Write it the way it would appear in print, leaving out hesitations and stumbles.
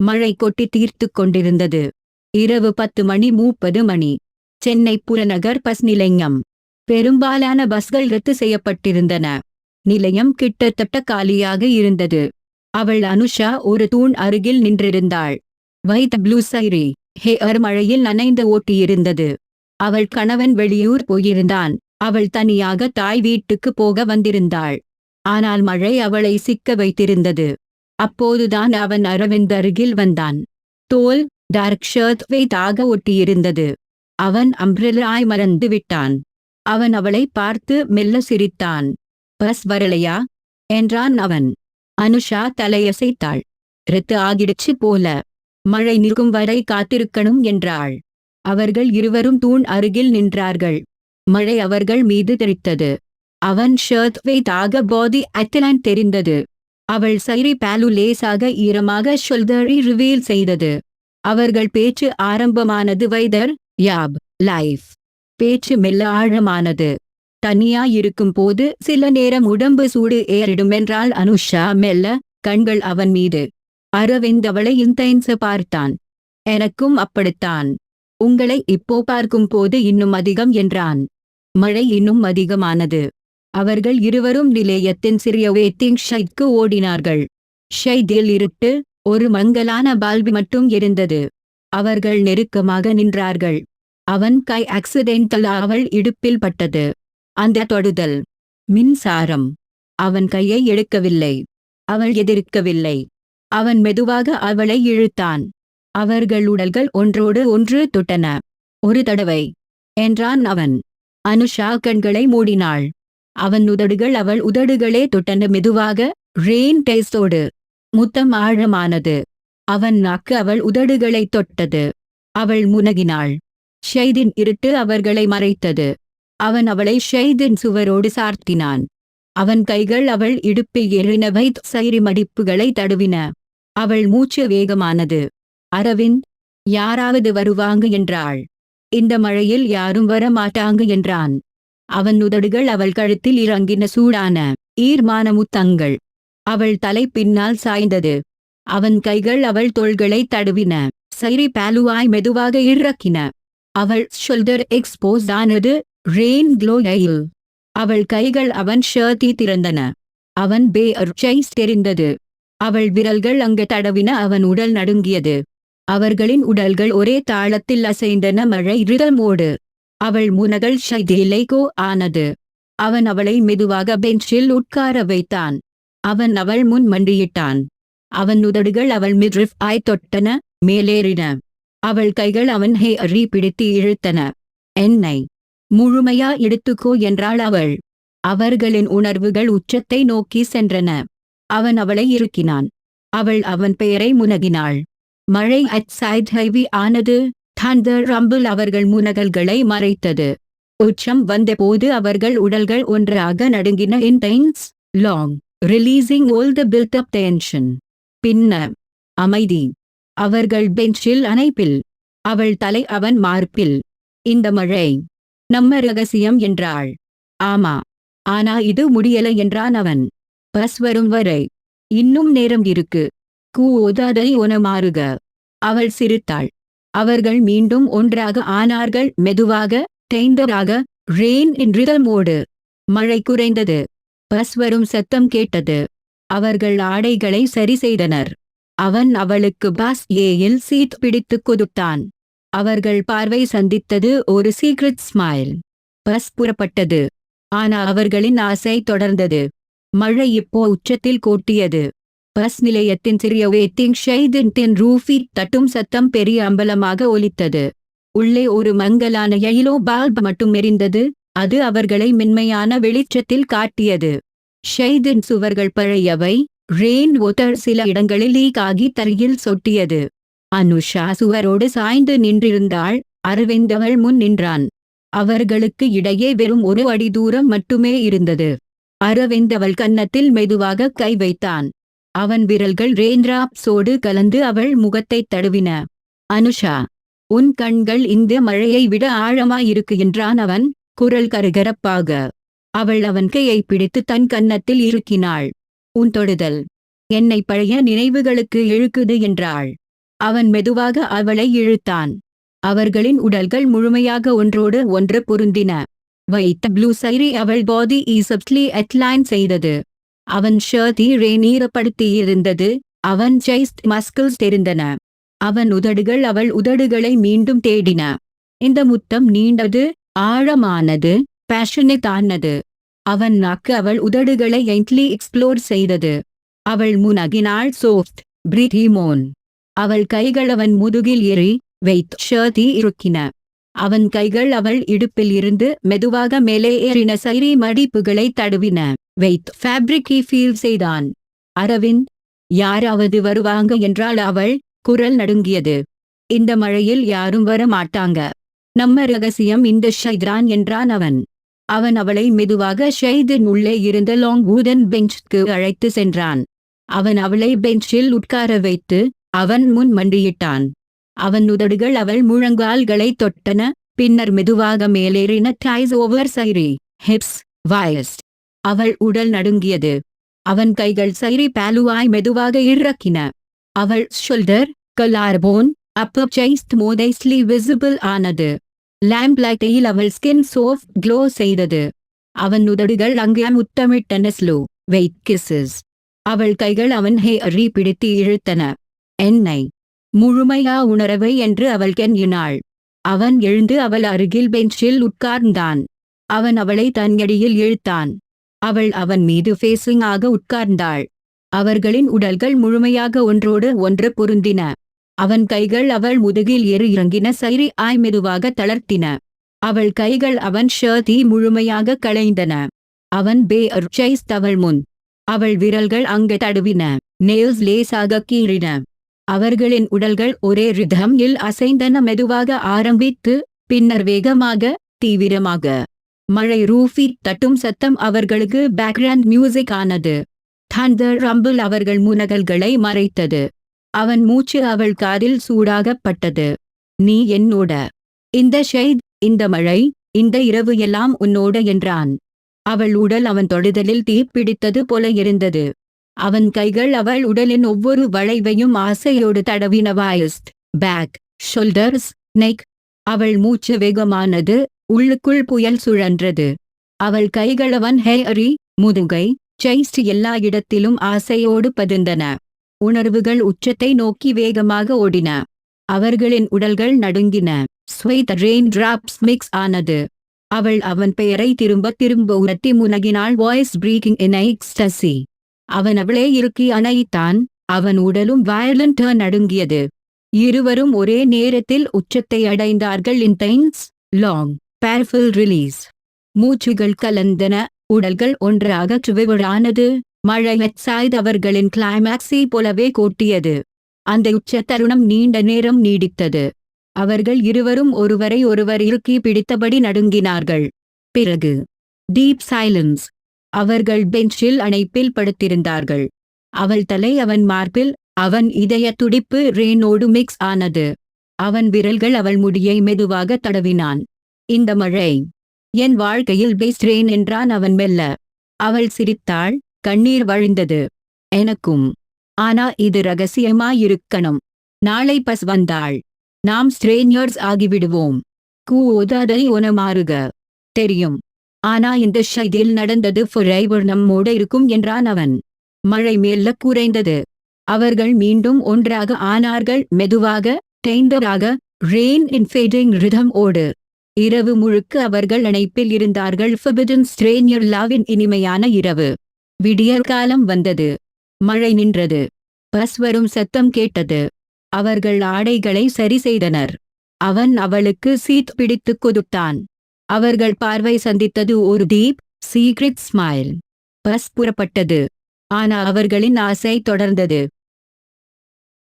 மழை கொட்டி தீர்த்து கொண்டிருந்தது. இரவு 10:30 சென்னை புறநகர் பஸ் நிலையம். பெரும்பாலான பஸ்கள் ரத்து செய்யப்பட்டிருந்தன. நிலையம் கிட்டத்தட்ட காலியாக இருந்தது. அவள் அனுஷா ஒரு தூண் அருகில் நின்றிருந்தாள். வைட் ப்ளூ சைரி ஹேர் மழையில் நனைந்து ஓட்டியிருந்தது. அவள் கணவன் வெளியூர் போயிருந்தான். அவள் தனியாக தாய் வீட்டுக்கு போக வந்திருந்தாள். ஆனால் மழை அவளை சிக்க வைத்திருந்தது. அப்போதுதான் அவன் அரவிந்த் அருகில் வந்தான். தோல் டார்க் ஷர்ட் வைத்தாக ஒட்டியிருந்தது. அவன் அம்ப்ரெல்லாய் மறந்து விட்டான். அவன் அவளை பார்த்து மெல்ல சிரித்தான். பஸ் வரலையா என்றான் அவன். அனுஷா தலையசைத்தாள். ரத்து ஆகிடுச்சு போல. மழை நிற்கும் வரை காத்திருக்கணும் என்றாள். அவர்கள் இருவரும் தூண் அருகில் நின்றார்கள். மழை அவர்கள் மீது தெரித்தது. அவன் ஷர்ட் வைத்தாக பாடி அட்லான் தெரிந்தது. அவள் சைரி பேலு லேசாக ஈரமாக ஷோல்டரை ரிவீல் செய்தது. அவர்கள் பேச்சு ஆரம்பமானது. வைதர் யாப் லைஃப். பேச்சு மெல்ல ஆழமானது. தனியாயிருக்கும் போது சில நேரம் உடம்பு சூடு ஏறிடுமென்றாள் அனுஷா மெல்ல, கண்கள் அவன் மீது. அரவிந்த் அவளை இன்டென்ஸ் பார்த்தான். எனக்கும் அப்படித்தான். உங்களை இப்போ பார்க்கும் போது இன்னும் அதிகம் என்றான். மழை இன்னும் அதிகமானது. அவர்கள் இருவரும் நிலையத்தின் சிறிய வெயிட்டிங் ஷெட்க்கு ஓடினார்கள். ஷெட்டில் இருட்டு, ஒரு மங்கலான பல்பு மட்டும் எரிந்தது. அவர்கள் நெருக்கமாக நின்றார்கள். அவன் கை ஆக்சிடென்டல் அவள் இடுப்பில் பட்டது. அந்த தொடுதல். மின்சாரம். அவன் கையை எடுக்கவில்லை. அவள் எதிர்க்கவில்லை. அவன் மெதுவாக அவளை இழுத்தான். அவர்கள் உடல்கள் ஒன்றோடு ஒன்று தொட்டன. ஒரு தடவை என்றான் அவன். அனுஷா கண்களை மூடினாள். அவன் உதடுகள் அவள் உதடுகளே தொட்டன மெதுவாக, ரெயின் டேஸ்டோடு. முத்தம் ஆழமானது. அவன் நாக்கு அவள் உதடுகளை தொட்டது. அவள் முனகினாள். ஷெய்தின் இருட்டு அவர்களை மறைத்தது. அவன் அவளை ஷெய்தின் சுவரோடு சார்த்தினான். அவன் கைகள் அவள் இடுப்பில் எறினவை சைரி மடிப்புகளை தடுவின. அவள் மூச்சு வேகமானது. அரவிந்த், யாராவது வருவாங்க என்றாள். இந்த மழையில் யாரும் வர மாட்டாங்க என்றான். அவன் உதடுகள் அவள் கழுத்தில் இறங்கின சூடான ஈர்மான முத்தங்கள். அவள் தலை பின்னால் சாய்ந்தது. அவன் கைகள் அவள் தோள்களை தடுவின. சைரி பேலுவாய் மெதுவாக இறக்கின. அவள் ஷோல்டர் எக்ஸ்போஸ் ஆனது. ரெயின் க்ளோயில் அவள் கைகள் அவன் ஷர்ட்டி திறந்தன. அவன் பேர்ச்சைஸ் தெரிந்தது. அவள் விரல்கள் அங்கு தடவின. அவன் உடல் நடுங்கியது. அவர்களின் உடல்கள் ஒரே தாளத்தில் அசைந்தன. மழை ரிதமோடு. அவள் முனகள் ஷைதிலைகோ ஆனது. அவன் அவளை மெதுவாக பெஞ்சில் உட்கார வைத்தான். அவன் அவள் முன் மண்டியிட்டான். அவன் உதடுகள் அவள் மிட்ரிஃப் ஆய் தொட்டன, மேலேறின. அவள் கைகள் அவன் ஹேரி பிடித்து இழுத்தன. என்னை முழுமையா எடுத்துக்கோ என்றாள் அவள். அவர்களின் உணர்வுகள் உச்சத்தை நோக்கி சென்றன. அவன் அவளை இறுக்கினான். அவள் அவன் பெயரை முனகினாள். மழை அட்சைட் ஹைவி ஆனது. தண்டர் ரம்பிள் அவர்கள் முனகல்களை மறைத்தது. உச்சம் வந்தபோது அவர்கள் உடல்கள் ஒன்றாக நடுங்கின. Intense long releasing all the built up tension. பின்னர் அமைதி. அவர்கள் பெஞ்சில் அணைப்பில். அவள் தலை அவன் மார்பில். இந்த மழை நம்ம ரகசியம் என்றாள். ஆமா, ஆனா இது முடியல என்றான் அவன். பஸ் வரும் வரை இன்னும் நேரம் இருக்கு. கூதாதை ஒனமாறுக. அவள் சிரித்தாள். அவர்கள் மீண்டும் ஒன்றாக ஆனார்கள். மெதுவாக, தேய்ந்தராக, ரெயின் இன் ரிதமோடு. மழை குறைந்தது. பஸ் வரும் சத்தம் கேட்டது. அவர்கள் ஆடைகளை சரி செய்தனர். அவன் அவளுக்கு பாஸ் ஏயில் சீட் பிடித்து கொடுத்தான். அவர்கள் பார்வை சந்தித்தது. ஒரு சீக்ரெட் ஸ்மைல். பஸ் புறப்பட்டது. ஆனா அவர்களின் ஆசை தொடர்ந்தது. மழை இப்போ உச்சத்தில் கொட்டியது. பஸ் நிலையத்தின் சிறிய வெயிட்டிங் ஷெய்டின் ரூஃபில் தட்டும் சத்தம் பெரிய அம்பலமாக ஒலித்தது. உள்ளே ஒரு மங்கலான எயிலோ பல்ப் மட்டும் எரிந்தது. அது அவர்களை மென்மையான வெளிச்சத்தில் காட்டியது. ஷெய்டின் சுவர்கள் பழையவை. ரெயின் வாட்டர் சில இடங்களில் லீக் ஆகி தரையில் சொட்டியது. அனுஷா சுவரோடு சாய்ந்து நின்றிருந்தாள். அரவிந்த் அவள் முன் நின்றான். அவர்களுக்கு இடையே வெறும் ஒரு அடி தூரம் மட்டுமே இருந்தது. அரவிந்த் அவள் கன்னத்தில் மெதுவாக கை வைத்தான். அவன் விரல்கள் ரெயின்டிராப்ஸோடு கலந்து அவள் முகத்தை தடுவின. அனுஷா, உன் கண்கள் இந்த மழையை விட ஆழமாயிருக்கு என்றான் அவன், குரல் கரகரப்பாக. அவள் அவன் கையை பிடித்து தன் கன்னத்தில் இறுக்கினாள். உன் தொடுதல் என்னை பழைய நினைவுகளுக்கு இழுக்குது என்றாள். அவன் மெதுவாக அவளை இழுத்தான். அவர்களின் உடல்கள் முழுமையாக ஒன்றோடு ஒன்று பொருந்தின. வைத்த ப்ளூ சைரி அவள் பாடி ஈசப்ட்லி அட்லைன் செய்தது. அவன் ஷர்ட்டி நீரப்படுத்தியிருந்தது. அவன் ஜெய்ஸ்ட் மஸ்கிள்ஸ் தெரிந்தன. அவன் உதடுகள் அவள் உதடுகளை மீண்டும் தேடின. இந்த முத்தம் நீண்டது, ஆழமானது, பேஷனேட் ஆனது. அவன் நாக்கு அவள் உதடுகளை என்ட்லி எக்ஸ்ப்ளோர் செய்தது. அவள் முனகினாள். சோஃப்ட் பிரிதிமோன். அவள் கைகள் அவன் முதுகில் ஏறி வைத் ஷர்ட்டி இறுக்கின. அவன் கைகள் அவள் இடுப்பில் இருந்து மெதுவாக மேலே ஏறின. சைரி மடிப்புகளை தடுவின. வைத் ஃபேப்ரிக்கை ஃபீல் செய்தான். அரவிந்த், யாராவது வருவாங்க என்றால் அவள் குரல் நடுங்கியது. இந்த மழையில் யாரும் வர மாட்டாங்க. நம்ம ரகசியம் இந்த ஷைத்ரான் என்றான் அவன். அவன் அவளை மெதுவாக ஷைதின் உள்ளே இருந்த லாங் வூடன் பெஞ்சுக்கு அழைத்து சென்றான். அவன் அவளை பெஞ்சில் உட்கார வைத்து அவன் முன் மண்டியிட்டான். அவன் உதடுகள் அவள் முழங்கால்களை தொட்டன. பின்னர் மெதுவாக மேலேறின. டைஸ் ஓவர் சைரி ஹிப்ஸ் வயஸ்ட். அவள் உடல் நடுங்கியது. அவன் கைகள் சைரி பாலுவாய் மெதுவாக இறக்கின. அவள் ஷோல்டர், கலார்போன், அப்பர் செஸ்ட் மோதைஸ்லி விசிபிள் ஆனது. லேம்ப் லைட்டில் அவள் ஸ்கின் சாஃப்ட் க்ளோ செய்தது. அவன் உதடுகள் அங்கே முத்தமிட்டன. Slow wait kisses. அவள் கைகள் அவன் ஹேரி பிடித்து இழுத்தன. என்னை முழுமையா உணரவை என்று அவள் கெஞ்சினாள். அவன் எழுந்து அவள் அருகில் பெஞ்சில் உட்கார்ந்தான். அவன் அவளை தன் அடியில் இழுத்தான். அவள் அவன் மீது ஃபேஸிங் ஆக உட்கார்ந்தாள். அவர்களின் உடல்கள் முழுமையாக ஒன்றோடு ஒன்று பொருந்தின. அவன் கைகள் அவள் முதுகில் ஏறி இறங்கின. சைரி ஆய் மெதுவாக தளர்த்தின. அவள் கைகள் அவன் ஷர்ட்டி முழுமையாக களைந்தன. அவன் பேர்ச்சைஸ்ட் அவள் முன். அவள் விரல்கள் அங்கு தடுவின. நெயில்ஸ் லேசாக கீறின. அவர்களின் உடல்கள் ஒரே ரிதம் இல் அசைந்தன. மெதுவாக ஆரம்பித்து பின்னர் வேகமாக, தீவிரமாக. மழை ரூஃபி தட்டும் சத்தம் அவர்களுக்கு பேக்ரவுண்ட் மியூசிக் ஆனது. தண்டர் ரம்பிள் அவர்கள் முனகல்களை மறைத்தது. அவன் மூச்சு அவள் காதில் சூடாகப்பட்டது. நீ என்னோட. இந்த ஷைத், இந்த மழை, இந்த இரவு எல்லாம் உன்னோட என்றான். அவள் உடல் அவன் தொடுதலில் தீப்பிடித்தது போல இருந்தது. அவன் கைகள் அவள் உடலின் ஒவ்வொரு வளைவையும் ஆசையோடு தடவின. வயஸ்ட், பேக், ஷோல்டர்ஸ், நெக். அவள் மூச்சு வேகமானது. உள்ளுக்குள் புயல் சுழன்றது. அவள் கைகள் அவன் ஹேரி, முதுகை, செஸ்ட் எல்லா இடத்திலும் ஆசையோடு பதிந்தன. உணர்வுகள் உச்சத்தை நோக்கி வேகமாக ஓடின. அவர்களின் உடல்கள் நடுங்கின. ஸ்வெட் ரெயின் டிராப்ஸ் மிக்ஸ் ஆனது. அவள் அவன் பெயரை திரும்ப திரும்ப உரத்தி முனகினாள். வாய்ஸ் பிரீக்கிங் இன் எக்ஸ்டசி. அவன் அவளை இறுக்கி அணைத்தான். அவன் உடலும் வயலண்டா நடுங்கியது. இருவரும் ஒரே நேரத்தில் உச்சத்தை அடைந்தார்கள். Intense, long, powerful release. மூச்சுகள் கலந்தன. உடல்கள் ஒன்றாக சுவிவரானது. மழை சாய்து அவர்களின் கிளைமேக்ஸை போலவே கோட்டியது. அந்த உச்ச தருணம் நீண்ட நேரம் நீடித்தது. அவர்கள் இருவரும் ஒருவரை ஒருவர் இறுக்கி பிடித்தபடி நடுங்கினார்கள். பிறகு டீப் சைலன்ஸ். அவர்கள் பெஞ்சில் அணைப்பில் படுத்திருந்தார்கள். அவள் தலை அவன் மார்பில். அவன் இதய துடிப்பு ரெயினோடு மிக்ஸ் ஆனது. அவன் விரல்கள் அவள் முடியை மெதுவாக தடவினான். இந்த மழை என் வாழ்க்கையில் பெஸ்ட் ரெயின் என்றான் அவன் மெல்ல. அவள் சிரித்தாள். கண்ணீர் வழிந்தது. எனக்கும். ஆனா இது ரகசியமாயிருக்கணும். நாளை பஸ் வந்தாள். நாம் ஸ்ட்ரேஞ்சர்ஸ் ஆகிவிடுவோம். கூதாதை உனமாறுக. தெரியும். ஆனா இந்த ஷைதில் நடந்தது forever நம்மோட இருக்கும் என்றான் அவன். மழை மெல்ல குறைந்தது. அவர்கள் மீண்டும் ஒன்றாக ஆனார்கள். மெதுவாக, டெய்ண்டராக, ரெயின் இன் ஃபேடிங் ரிதம் ஓடு. இரவு முழுக்க அவர்கள் அணைப்பில் இருந்தார்கள். forbidden stranger love-இன் இனிமையான இரவு. விடியற்காலம் வந்தது. மழை நின்றது. பஸ் வரும் சத்தம் கேட்டது. அவர்கள் ஆடைகளை சரி செய்தனர். அவன் அவளுக்கு சீட் பிடித்து கொடுத்தான். அவர்கள் பார்வை சந்தித்தது. ஒரு டீப், சீக்ரெட் ஸ்மைல். பஸ் புறப்பட்டது. ஆனா அவர்களின் ஆசை தொடர்ந்தது.